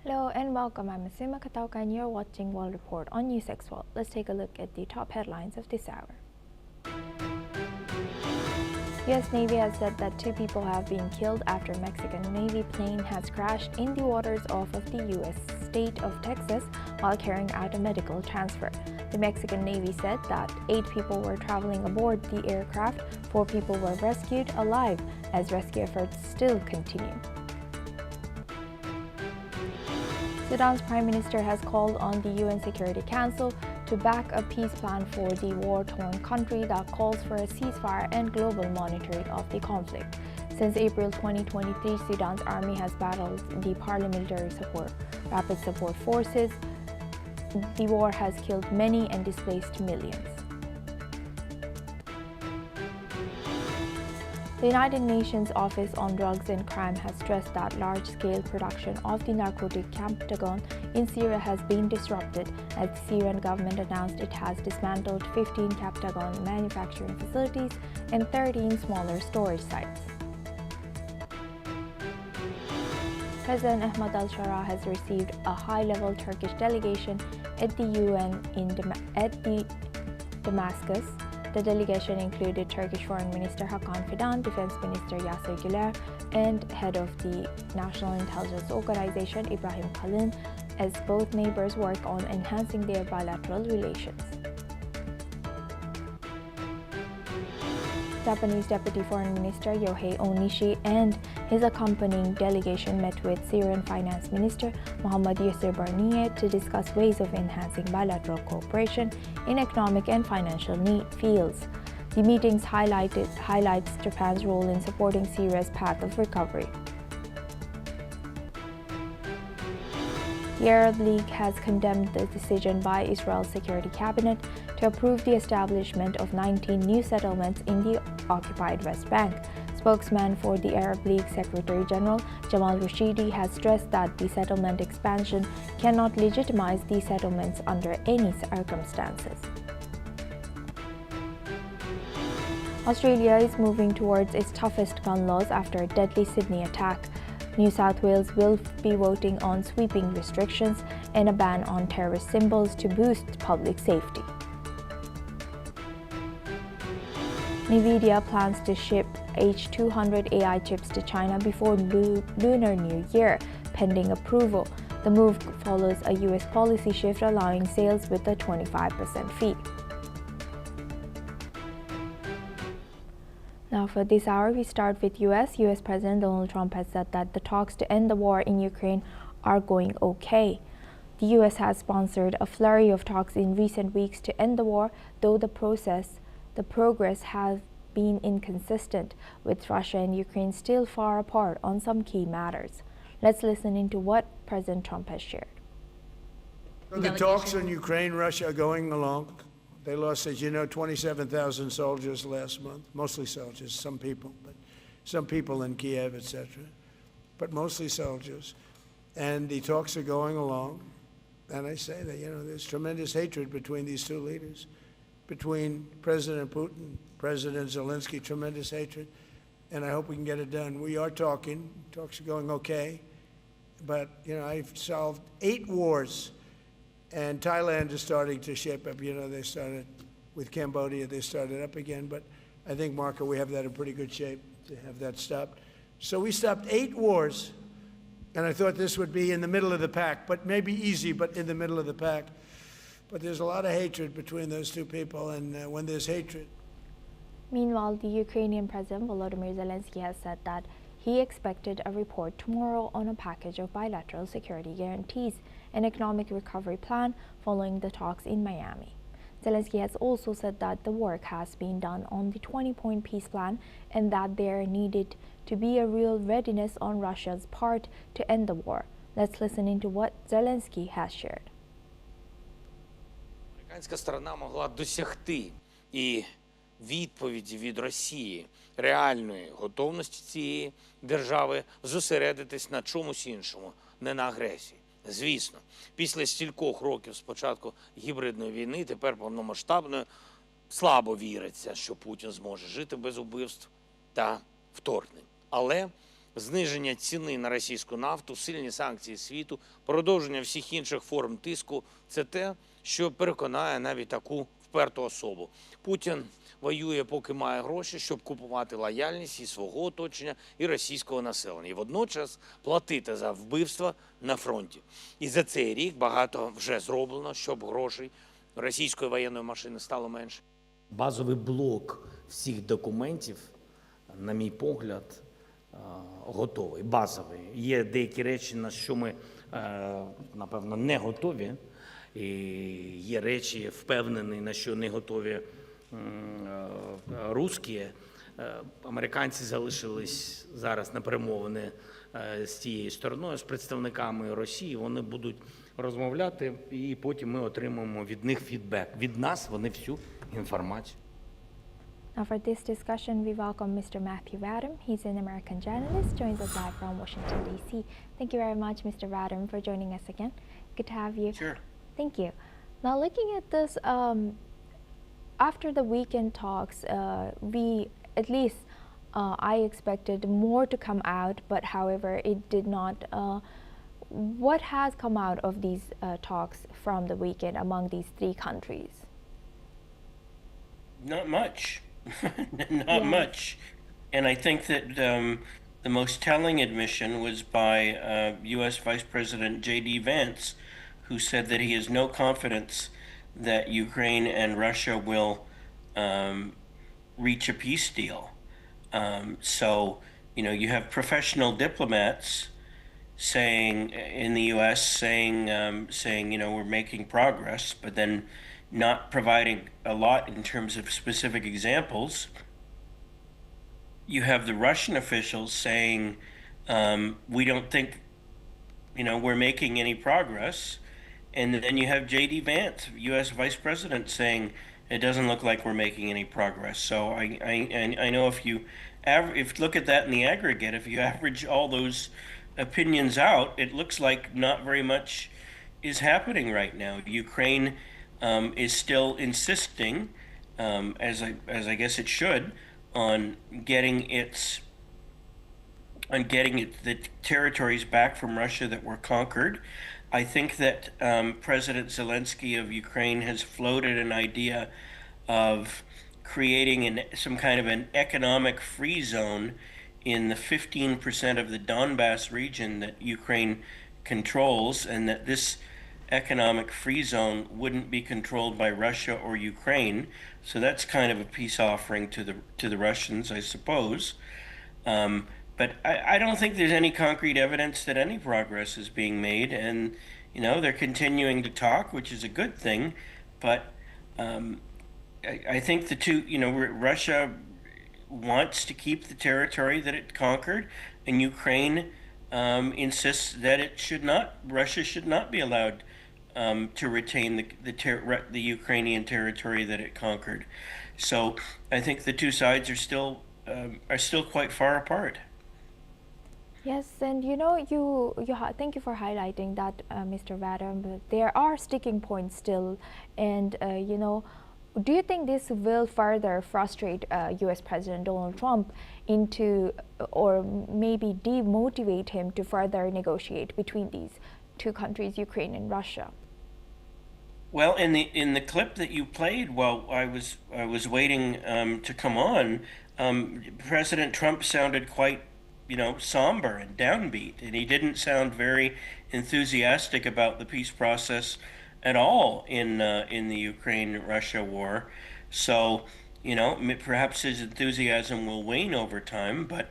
Hello and welcome. I'm Asima Katauka and you're watching World Report on News X World. Let's take a look at the top headlines of this hour. U.S. Navy has said that 2 people have been killed after Mexican Navy plane has crashed in the waters off of the U.S. state of Texas while carrying out a medical transfer. The Mexican Navy said that 8 people were traveling aboard the aircraft. 4 people were rescued alive as rescue efforts still continue. Sudan's Prime Minister has called on the UN Security Council to back a peace plan for the war-torn country that calls for a ceasefire and global monitoring of the conflict. Since April 2023, Sudan's army has battled the paramilitary rapid support forces. The war has killed many and displaced millions. The United Nations Office on Drugs and Crime has stressed that large-scale production of the narcotic Captagon in Syria has been disrupted as the Syrian government announced it has dismantled 15 Captagon manufacturing facilities and 13 smaller storage sites. President Ahmed al-Shara has received a high-level Turkish delegation at the UN at Damascus. The delegation included Turkish Foreign Minister Hakan Fidan, Defense Minister Yasir Güler, and Head of the National Intelligence Organization Ibrahim Kalin, as both neighbors work on enhancing their bilateral relations. Japanese Deputy Foreign Minister Yohei Onishi and his accompanying delegation met with Syrian Finance Minister Mohammad Yusuf Barnier to discuss ways of enhancing bilateral cooperation in economic and financial fields. The meetings highlights Japan's role in supporting Syria's path of recovery. The Arab League has condemned the decision by Israel's Security Cabinet to approve the establishment of 19 new settlements in the occupied West Bank. Spokesman for the Arab League Secretary General Jamal Rashidi has stressed that the settlement expansion cannot legitimize these settlements under any circumstances. Australia is moving towards its toughest gun laws after a deadly Sydney attack. New South Wales will be voting on sweeping restrictions and a ban on terrorist symbols to boost public safety. NVIDIA plans to ship H200 AI chips to China before Lunar New Year, pending approval. The move follows a U.S. policy shift allowing sales with a 25% fee. Now for this hour, we start with U.S. President Donald Trump has said that the talks to end the war in Ukraine are going okay. The U.S. has sponsored a flurry of talks in recent weeks to end the war, though the progress has been inconsistent, with Russia and Ukraine still far apart on some key matters. Let's listen into what President Trump has shared. So the talks in Ukraine, Russia are going along. They lost, as you know, 27,000 soldiers last month, mostly soldiers, some people in Kiev, etc., but mostly soldiers. And the talks are going along. And I say that, there's tremendous hatred between these two leaders, between President Putin, President Zelensky, tremendous hatred. And I hope we can get it done. We are talking. Talks are going okay. But, I've solved 8 wars. And Thailand is starting to shape up. They started with Cambodia. They started up again. But I think, Marco, we have that in pretty good shape to have that stopped. So we stopped 8 wars. And I thought this would be in the middle of the pack, but maybe easy, but in the middle of the pack. But there's a lot of hatred between those two people. And when there's hatred. Meanwhile, the Ukrainian President Volodymyr Zelensky has said that he expected a report tomorrow on a package of bilateral security guarantees and economic recovery plan following the talks in Miami. Zelensky has also said that the work has been done on the 20-point peace plan and that there needed to be a real readiness on Russia's part to end the war. Let's listen into what Zelensky has shared. Американська сторона могла досягти і відповіді від Росії реальної готовності цієї держави зосередитись на чомусь іншому, не на агресії. Звісно, після стількох років спочатку гібридної війни, тепер повномасштабної, слабо віриться, що Путін зможе жити без убивств та вторгнень. Але зниження ціни на російську нафту, сильні санкції світу, продовження всіх інших форм тиску – це те, що переконає навіть таку вперту особу. Путін воює, поки має гроші, щоб купувати лояльність і свого оточення, і російського населення. І водночас платити за вбивства на фронті. І за цей рік багато вже зроблено, щоб грошей російської воєнної машини стало менше. Базовий блок всіх документів, на мій погляд, готовий, базовий. Є деякі речі, на що ми, напевно, не готові. І є речі, впевнені, на що не готові русські. Американці залишились зараз на перемовини з тією стороною, з представниками Росії. Вони будуть розмовляти, і потім ми отримаємо від них фідбек. Від нас вони всю інформацію. Now for this discussion, we welcome Mr. Matthew Radham. He's an American journalist, joins us live from Washington, D.C. Thank you very much, Mr. Radham, for joining us again. Good to have you. Sure. Thank you. Now looking at this, after the weekend talks, I expected more to come out, but however, it did not. What has come out of these talks from the weekend among these three countries? Not much. Not much. And I think that the most telling admission was by U.S. Vice President J.D. Vance, who said that he has no confidence that Ukraine and Russia will reach a peace deal. So, you have professional diplomats saying in the U.S. saying we're making progress, but then not providing a lot in terms of specific examples. You have the Russian officials saying we don't think we're making any progress, and then you have J.D. Vance, U.S. Vice President, saying it doesn't look like we're making any progress. So I know if you look at that in the aggregate, if you average all those opinions out, it looks like not very much is happening right now. Ukraine is still insisting, as I guess it should, on getting the territories back from Russia that were conquered. I think that President Zelensky of Ukraine has floated an idea of creating some kind of an economic free zone in the 15% of the Donbass region that Ukraine controls, and that this economic free zone wouldn't be controlled by Russia or Ukraine. So that's kind of a peace offering to the Russians, I suppose. But I don't think there's any concrete evidence that any progress is being made, and they're continuing to talk, which is a good thing. But I think the two, Russia wants to keep the territory that it conquered, and Ukraine insists that Russia should not be allowed to retain the Ukrainian territory that it conquered. So I think the two sides are still quite far apart. Yes, and thank you for highlighting that, Mr. Radham. But there are sticking points still, and do you think this will further frustrate U.S. President Donald Trump or maybe demotivate him to further negotiate between these two countries, Ukraine and Russia? Well, in the clip that you played while I was waiting to come on, President Trump sounded quite somber and downbeat, and he didn't sound very enthusiastic about the peace process at all in the Ukraine-Russia war. So, perhaps his enthusiasm will wane over time, but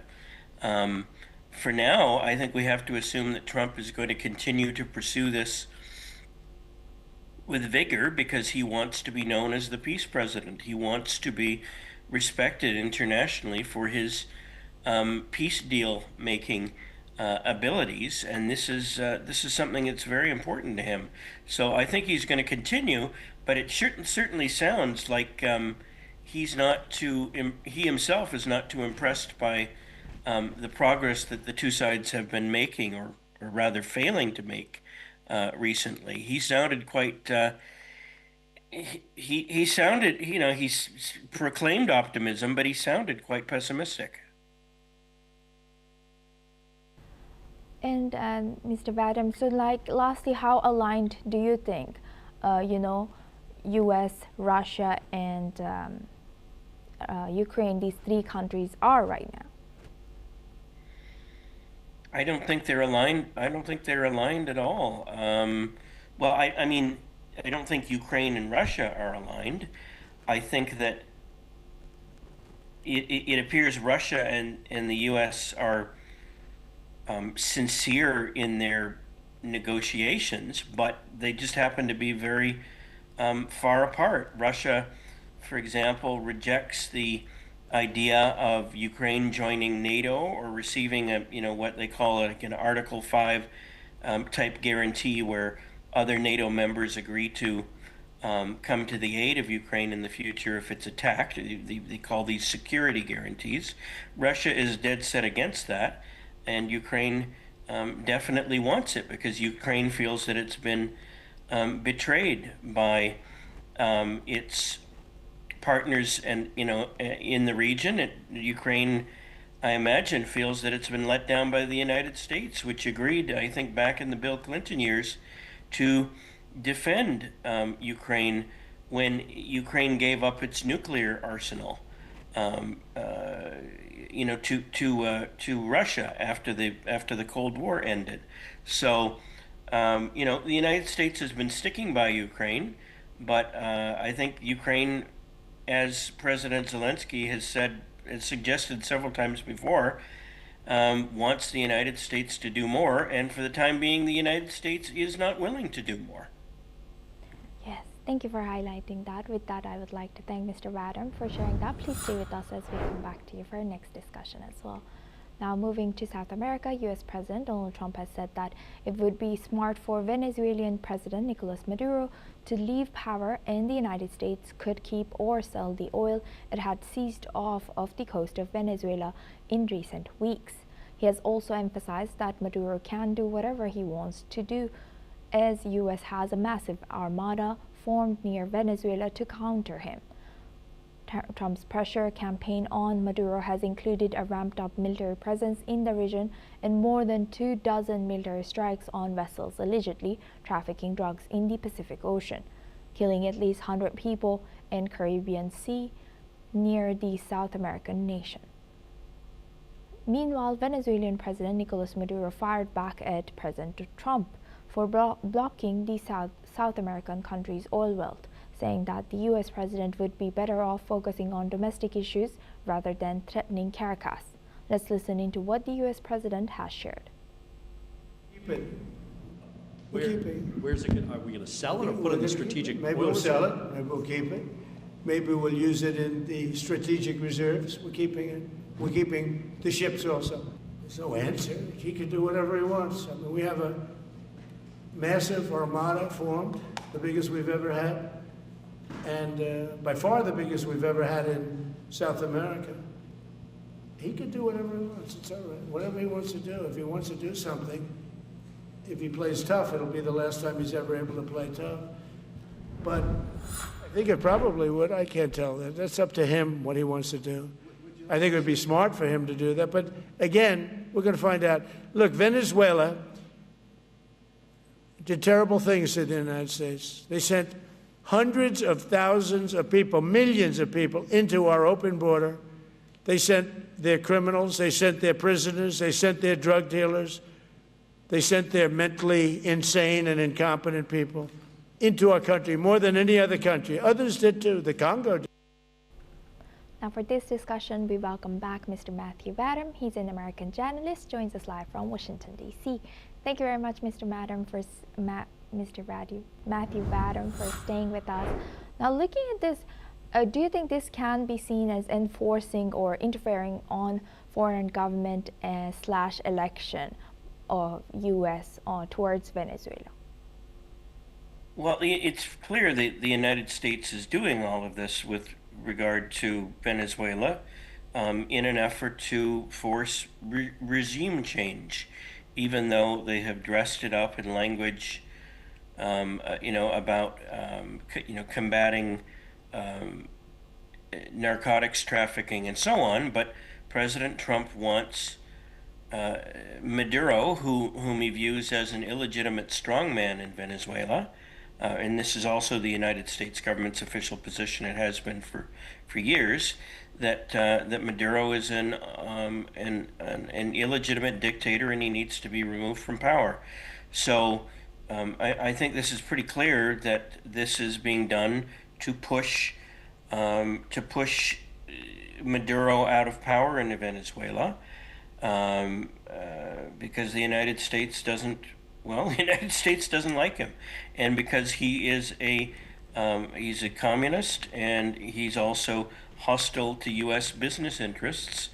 for now, I think we have to assume that Trump is going to continue to pursue this with vigor because he wants to be known as the peace president. He wants to be respected internationally for his peace deal making abilities, and this is something that's very important to him. So I think he's going to continue, but it certainly sounds like he himself is not too impressed by the progress that the two sides have been making, or rather failing to make recently. He sounded quite. He sounded, he's proclaimed optimism, but he sounded quite pessimistic. And Mr. Vadim, so like lastly, how aligned do you think, U.S., Russia, and Ukraine, these three countries are right now? I don't think they're aligned. I don't think they're aligned at all. Well, I mean, I don't think Ukraine and Russia are aligned. I think that it appears Russia and the U.S. are sincere in their negotiations, but they just happen to be very far apart. Russia, for example, rejects the idea of Ukraine joining NATO or receiving what they call like an Article 5 type guarantee where other NATO members agree to come to the aid of Ukraine in the future if it's attacked. They call these security guarantees. Russia is dead set against that, and Ukraine definitely wants it because Ukraine feels that it's been betrayed by its partners and in the region. Ukraine, I imagine, feels that it's been let down by the United States, which agreed, I think, back in the Bill Clinton years, to defend Ukraine when Ukraine gave up its nuclear arsenal, to Russia after the Cold War ended. So, the United States has been sticking by Ukraine, but I think Ukraine, as President Zelensky has suggested several times before, wants the United States to do more, and for the time being, the United States is not willing to do more. Yes, thank you for highlighting that. With that, I would like to thank Mr. Vadim for sharing that. Please stay with us as we come back to you for our next discussion as well. Now, moving to South America, U.S. President Donald Trump has said that it would be smart for Venezuelan President Nicolas Maduro to leave power, and the United States could keep or sell the oil it had seized off of the coast of Venezuela in recent weeks. He has also emphasized that Maduro can do whatever he wants to do, as U.S. has a massive armada formed near Venezuela to counter him. Trump's pressure campaign on Maduro has included a ramped-up military presence in the region and more than 24 military strikes on vessels allegedly trafficking drugs in the Pacific Ocean, killing at least 100 people in Caribbean Sea near the South American nation. Meanwhile, Venezuelan President Nicolas Maduro fired back at President Trump for blocking the South American country's oil wealth, saying that the U.S. president would be better off focusing on domestic issues rather than threatening Caracas. Let's listen into what the U.S. president has shared. Keep it. We'll keep it. Where's it? Are we going to sell it or put it in the strategic? Maybe we'll sell it. Maybe we'll keep it. Maybe we'll use it in the strategic reserves. We're keeping it. We're keeping the ships also. There's no answer. He can do whatever he wants. I mean, we have a massive armada formed, the biggest we've ever had, and by far the biggest we've ever had in South America. He can do whatever he wants. It's all right. Whatever he wants to do. If he wants to do something, if he plays tough, it'll be the last time he's ever able to play tough. But I think it probably would. I can't tell that. That's up to him what he wants to do. I think it would be smart for him to do that. But again, we're going to find out. Look, Venezuela did terrible things to the United States. They sent hundreds of thousands of people, millions of people, into our open border. They sent their criminals, they sent their prisoners, they sent their drug dealers, they sent their mentally insane and incompetent people into our country, more than any other country. Others did too. The Congo did. Now for this discussion, we welcome back Mr. Matthew Vadim. He's an American journalist, joins us live from Washington, D.C. Thank you very much, Mr. Vadim, Matthew Vadim, for staying with us. Now, looking at this, do you think this can be seen as enforcing or interfering on foreign government / election of U.S. Towards Venezuela? Well, it's clear that the United States is doing all of this with regard to Venezuela in an effort to force regime change, even though they have dressed it up in language, about, combating narcotics trafficking and so on. But President Trump wants Maduro, whom he views as an illegitimate strongman in Venezuela, and this is also the United States government's official position. It has been for years that Maduro is an illegitimate dictator and he needs to be removed from power. So I think this is pretty clear that this is being done to push Maduro out of power in Venezuela, because the United States doesn't. Well, the United States doesn't like him, and because he is he's a communist and he's also hostile to U.S. business interests.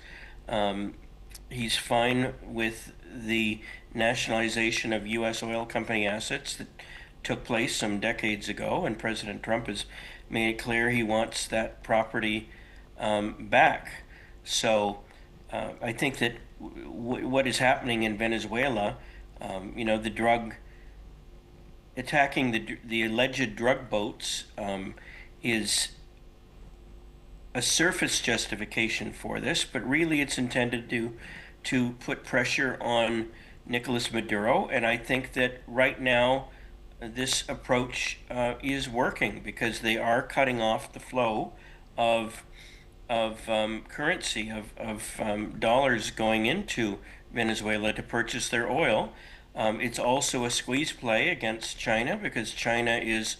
He's fine with the nationalization of U.S. oil company assets that took place some decades ago, and President Trump has made it clear he wants that property back. So I think that what is happening in Venezuela, attacking the alleged drug boats is a surface justification for this, but really it's intended to put pressure on Nicolas Maduro, and I think that right now this approach is working because they are cutting off the flow of currency, of dollars going into Venezuela to purchase their oil. It's also a squeeze play against China because China is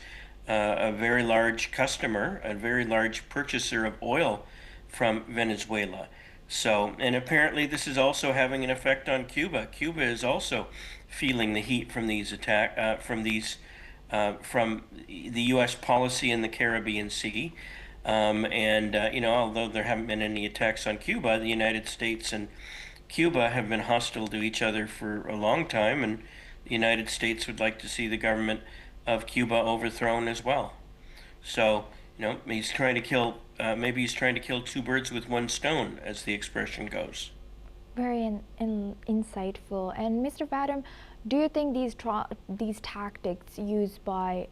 a very large customer, a very large purchaser of oil from Venezuela. So, and apparently this is also having an effect on Cuba. Cuba is also feeling the heat from these from the U.S. policy in the Caribbean Sea. Although there haven't been any attacks on Cuba, the United States and Cuba have been hostile to each other for a long time, and the United States would like to see the government of Cuba overthrown as well. So, he's trying to kill, maybe he's trying to kill two birds with one stone, as the expression goes. Very insightful. And Mr. Vadam, do you think these tactics used by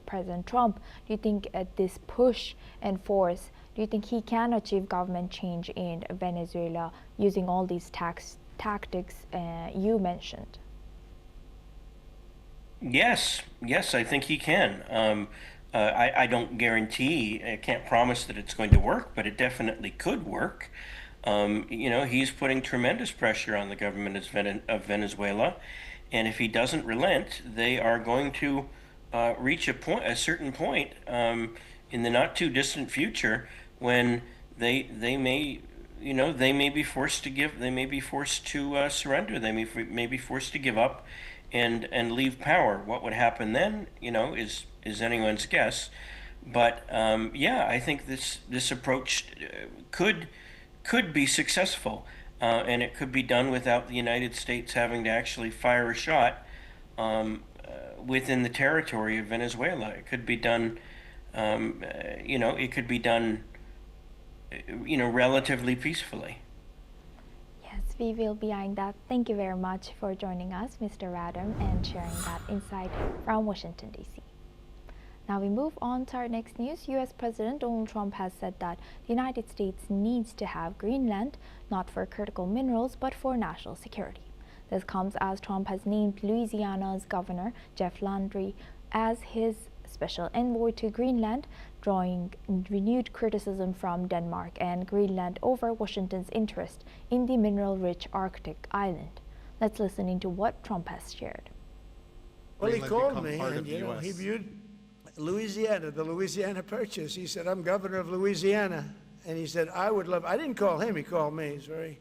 President Trump, do you think this push and force, do you think he can achieve government change in Venezuela using all these tactics you mentioned? Yes, I think he can. I don't guarantee, I can't promise that it's going to work, but it definitely could work. He's putting tremendous pressure on the government of Venezuela, and if he doesn't relent, they are going to reach a certain point in the not too distant future when they may be forced to surrender. They may be forced to give up and leave power. What would happen then, is anyone's guess. But I think this approach could be successful, and it could be done without the United States having to actually fire a shot within the territory of Venezuela. It could be done, relatively peacefully. Yes, we will be eyeing that. Thank you very much for joining us, Mr. Radam, and sharing that insight from Washington, D.C. Now we move on to our next news. U.S. President Donald Trump has said that the United States needs to have Greenland, not for critical minerals, but for national security. This comes as Trump has named Louisiana's Governor Jeff Landry as his special envoy to Greenland, drawing renewed criticism from Denmark and Greenland over Washington's interest in the mineral-rich Arctic island. Let's listen into what Trump has shared. Well, he called me, and he viewed Louisiana, the Louisiana Purchase. He said, "I'm governor of Louisiana," and he said, "I would love." I didn't call him; he called me. He's very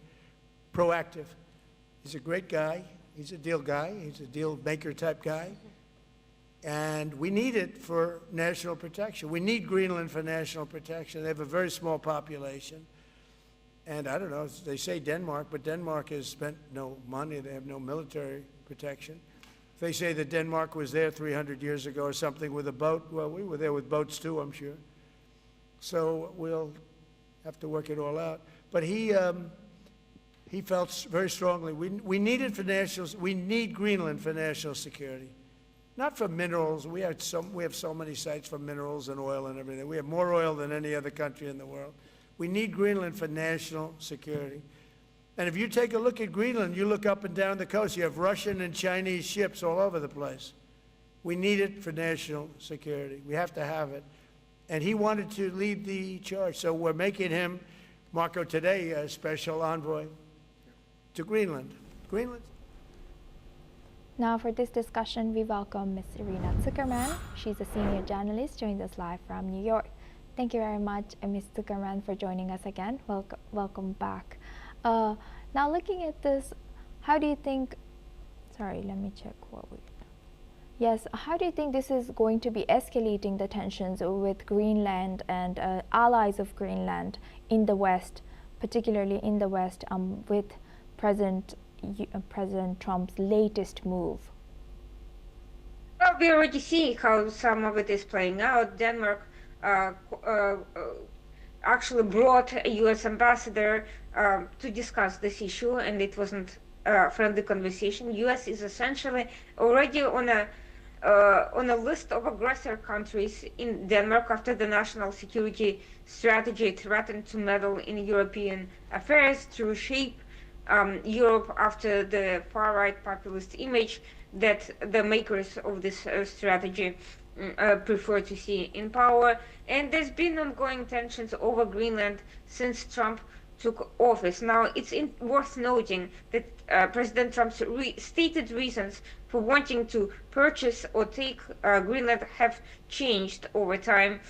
proactive. He's a great guy. He's a deal guy. He's a deal maker type guy. And we need it for national protection. We need Greenland for national protection. They have a very small population. And I don't know, they say Denmark, but Denmark has spent no money. They have no military protection. If they say that Denmark was there 300 years ago or something with a boat, well, we were there with boats too, I'm sure. So we'll have to work it all out. But he felt very strongly we need it for we need Greenland for national security, not for minerals. We have so many sites for minerals and oil and everything. We have more oil than any other country in the world. We need Greenland for national security. And if you take a look at Greenland, you look up and down the coast, you have Russian and Chinese ships all over the place. We need it for national security. We have to have it. And he wanted to lead the charge. So we're making him, Marco, today, a special envoy to Greenland. Greenland. Now for this discussion, we welcome Ms. Irina Zuckerman. She's a senior journalist joining us live from New York. Thank you very much, Ms. Zuckerman, for joining us again. Welcome back. Now looking at this, how do you think, sorry, let me check what we, yes, how do you think this is going to be escalating the tensions with Greenland and allies of Greenland in the West, particularly in the West, with President Trump's latest move? Well, we already see how some of it is playing out. Denmark actually brought a U.S. ambassador to discuss this issue, and it wasn't a friendly conversation. U.S. is essentially already on a list of aggressor countries in Denmark after the national security strategy threatened to meddle in European affairs to reshape Europe after the far-right populist image that the makers of this strategy prefer to see in power. And there's been ongoing tensions over Greenland since Trump took office. Now, it's worth noting that President Trump's stated reasons for wanting to purchase or take Greenland have changed over time.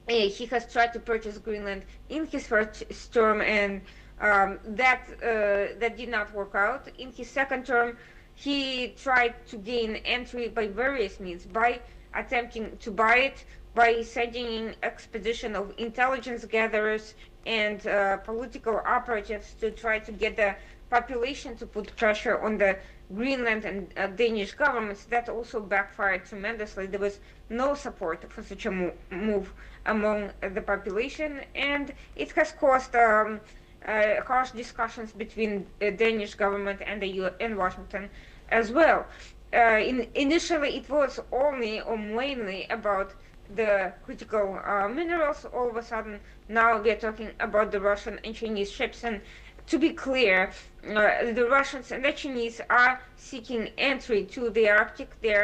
He has tried to purchase Greenland in his first term, and that did not work out. In his second term, he tried to gain entry by various means, by attempting to buy it, by sending in expedition of intelligence gatherers and political operatives to try to get the population to put pressure on the Greenland and Danish governments. That also backfired tremendously. There was no support for such a move among the population, and it has caused harsh discussions between the Danish government and and Washington as well. Initially, it was only or mainly about the critical minerals. All of a sudden, now we are talking about the Russian and Chinese ships. And to be clear, the Russians and the Chinese are seeking entry to the Arctic. They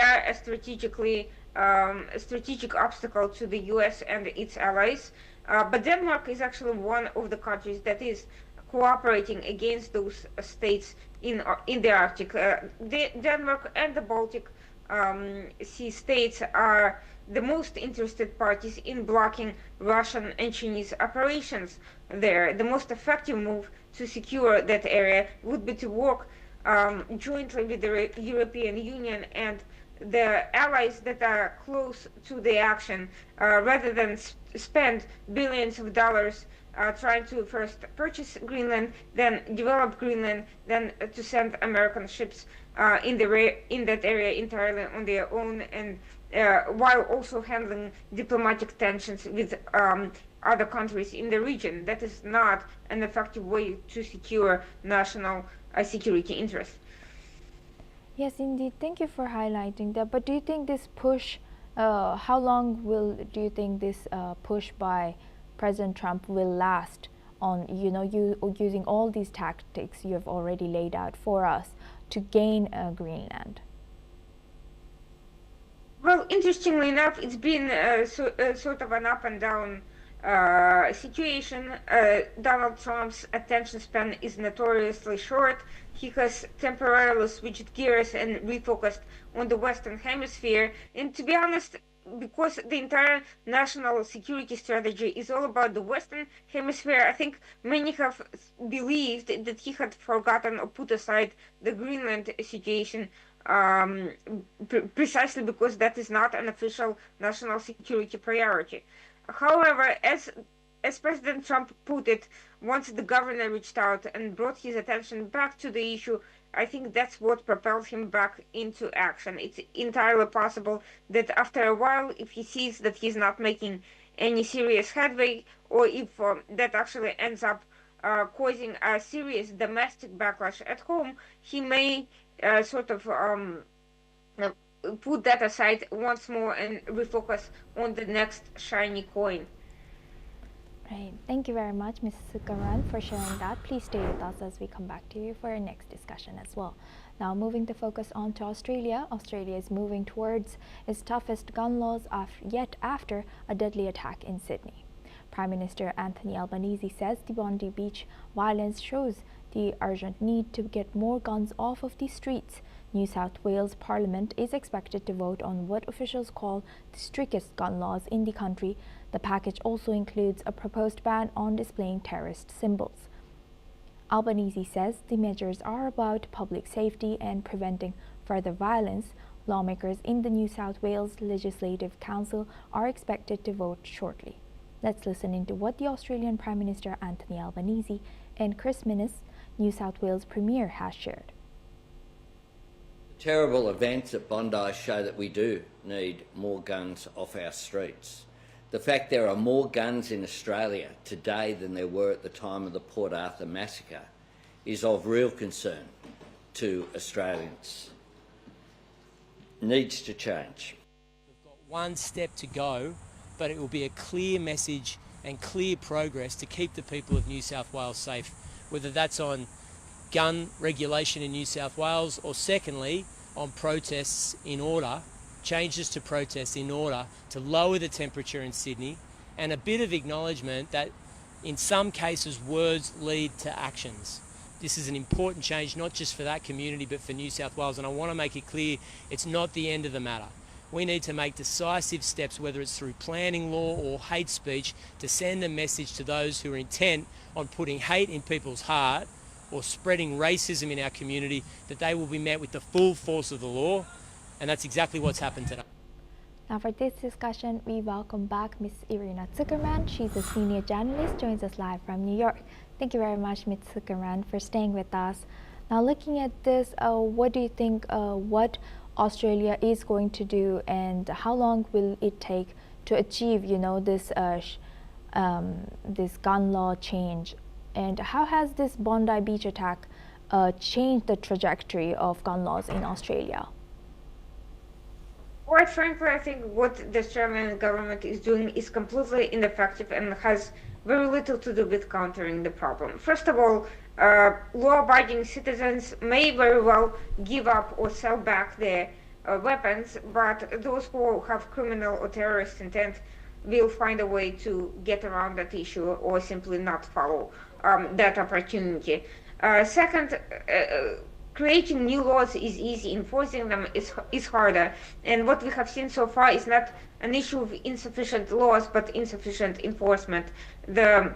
are a strategic obstacle to the U.S. and its allies. But Denmark is actually one of the countries that is cooperating against those states in the Arctic. Denmark and the Baltic Sea states are the most interested parties in blocking Russian and Chinese operations there. The most effective move to secure that area would be to work jointly with the European Union and the allies that are close to the action, rather than spend billions of dollars trying to first purchase Greenland, then develop Greenland, then to send American ships in that area entirely on their own, and while also handling diplomatic tensions with other countries in the region. That is not an effective way to secure national security interests. Yes, indeed. Thank you for highlighting that. But do you think this push, how long do you think this push by President Trump will last on, using all these tactics you have already laid out for us to gain Greenland? Well, interestingly enough, it's been sort of an up and down situation. Donald Trump's attention span is notoriously short. He has temporarily switched gears and refocused on the Western Hemisphere. And to be honest, because the entire national security strategy is all about the Western Hemisphere, I think many have believed that he had forgotten or put aside the Greenland situation, precisely because that is not an official national security priority. However, as President Trump put it, once the governor reached out and brought his attention back to the issue, I think that's what propelled him back into action. It's entirely possible that after a while, if he sees that he's not making any serious headway, or if that actually ends up causing a serious domestic backlash at home, he may put that aside once more and refocus on the next shiny coin. Right. Thank you very much, Ms. Sukaran, for sharing that. Please stay with us as we come back to you for our next discussion as well. Now, moving the focus on to Australia. Australia is moving towards its toughest gun laws yet after a deadly attack in Sydney. Prime Minister Anthony Albanese says the Bondi Beach violence shows the urgent need to get more guns off of the streets. New South Wales Parliament is expected to vote on what officials call the strictest gun laws in the country. The package also includes a proposed ban on displaying terrorist symbols. Albanese says the measures are about public safety and preventing further violence. Lawmakers in the New South Wales Legislative Council are expected to vote shortly. Let's listen into what the Australian Prime Minister Anthony Albanese and Chris Minnis, New South Wales Premier, has shared. Terrible events at Bondi show that we do need more guns off our streets. The fact there are more guns in Australia today than there were at the time of the Port Arthur massacre is of real concern to Australians. Needs to change. We've got one step to go, but it will be a clear message and clear progress to keep the people of New South Wales safe, whether that's on gun regulation in New South Wales, or secondly, on protests in order, changes to protests in order to lower the temperature in Sydney, and a bit of acknowledgement that in some cases words lead to actions. This is an important change, not just for that community, but for New South Wales, and I want to make it clear it's not the end of the matter. We need to make decisive steps, whether it's through planning law or hate speech, to send a message to those who are intent on putting hate in people's heart or spreading racism in our community, that they will be met with the full force of the law, and that's exactly what's happened today. Now for this discussion, we welcome back Ms. Irina Zuckerman. She's a senior journalist, joins us live from New York. Thank you very much, Ms. Zuckerman, for staying with us. Now looking at this, what do you think what Australia is going to do, and how long will it take to achieve, this this gun law change? And how has this Bondi Beach attack changed the trajectory of gun laws in Australia? Quite frankly, I think what the Australian government is doing is completely ineffective and has very little to do with countering the problem. First of all, law-abiding citizens may very well give up or sell back their weapons, but those who have criminal or terrorist intent will find a way to get around that issue or simply not follow that opportunity. Second, creating new laws is easy, enforcing them is harder. And what we have seen so far is not an issue of insufficient laws, but insufficient enforcement. The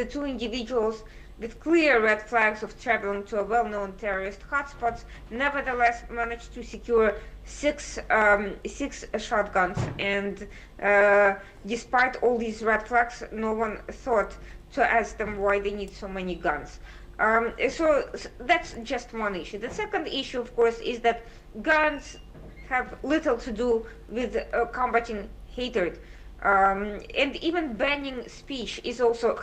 two individuals with clear red flags of traveling to a well-known terrorist hotspots nevertheless managed to secure six shotguns, and despite all these red flags, no one thought to ask them why they need so many guns. So that's just one issue. The second issue, of course, is that guns have little to do with combating hatred. And even banning speech is also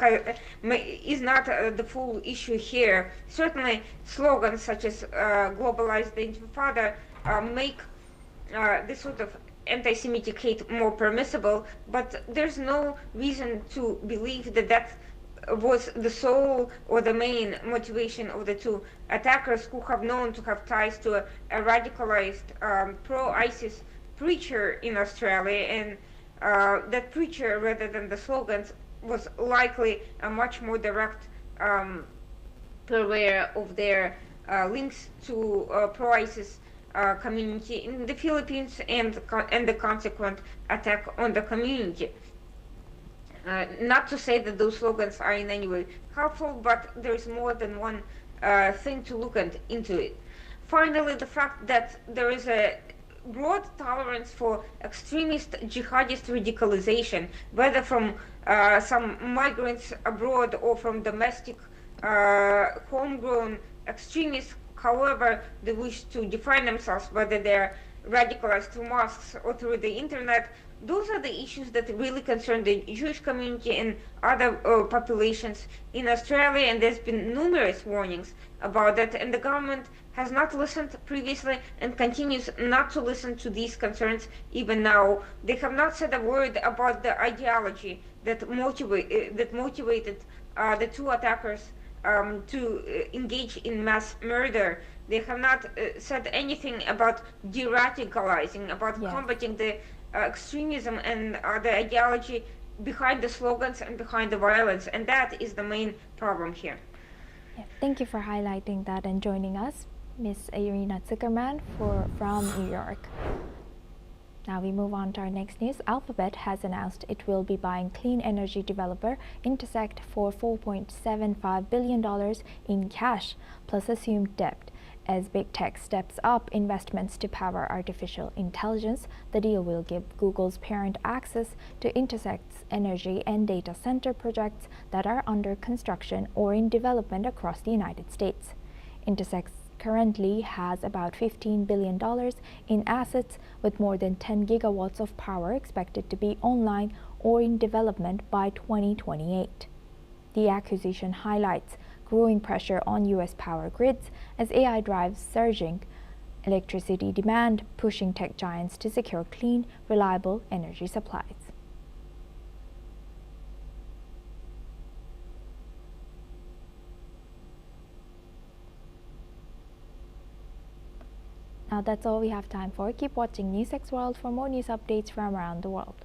is not the full issue here. Certainly, slogans such as "globalize the Intifada" make this sort of anti-Semitic hate more permissible, but there's no reason to believe that that was the sole or the main motivation of the two attackers, who have known to have ties to a radicalized pro-ISIS preacher in Australia, and that preacher, rather than the slogans, was likely a much more direct purveyor of their links to pro-ISIS community in the Philippines and the consequent attack on the community. Not to say that those slogans are in any way helpful, but there's more than one thing to look into it. Finally, the fact that there is a broad tolerance for extremist jihadist radicalization, whether from some migrants abroad or from domestic homegrown extremists, however they wish to define themselves, whether they're radicalized through mosques or through the internet. Those are the issues that really concern the Jewish community and other populations in Australia, and there's been numerous warnings about that, and the government has not listened previously and continues not to listen to these concerns even now. They have not said a word about the ideology that motivated the two attackers to engage in mass murder. They have not said anything about de-radicalizing, about combating the extremism and the ideology behind the slogans and behind the violence, and that is the main problem here. Yeah, thank you for highlighting that and joining us, Ms. Irina Zuckerman from New York. Now we move on to our next news. Alphabet has announced it will be buying clean energy developer Intersect for $4.75 billion in cash plus assumed debt. As big tech steps up investments to power artificial intelligence, the deal will give Google's parent access to Intersect's energy and data center projects that are under construction or in development across the United States. Intersect currently has about $15 billion in assets, with more than 10 gigawatts of power expected to be online or in development by 2028. The acquisition highlights growing pressure on U.S. power grids as AI drives surging electricity demand, pushing tech giants to secure clean, reliable energy supplies. Now that's all we have time for. Keep watching NewsX World for more news updates from around the world.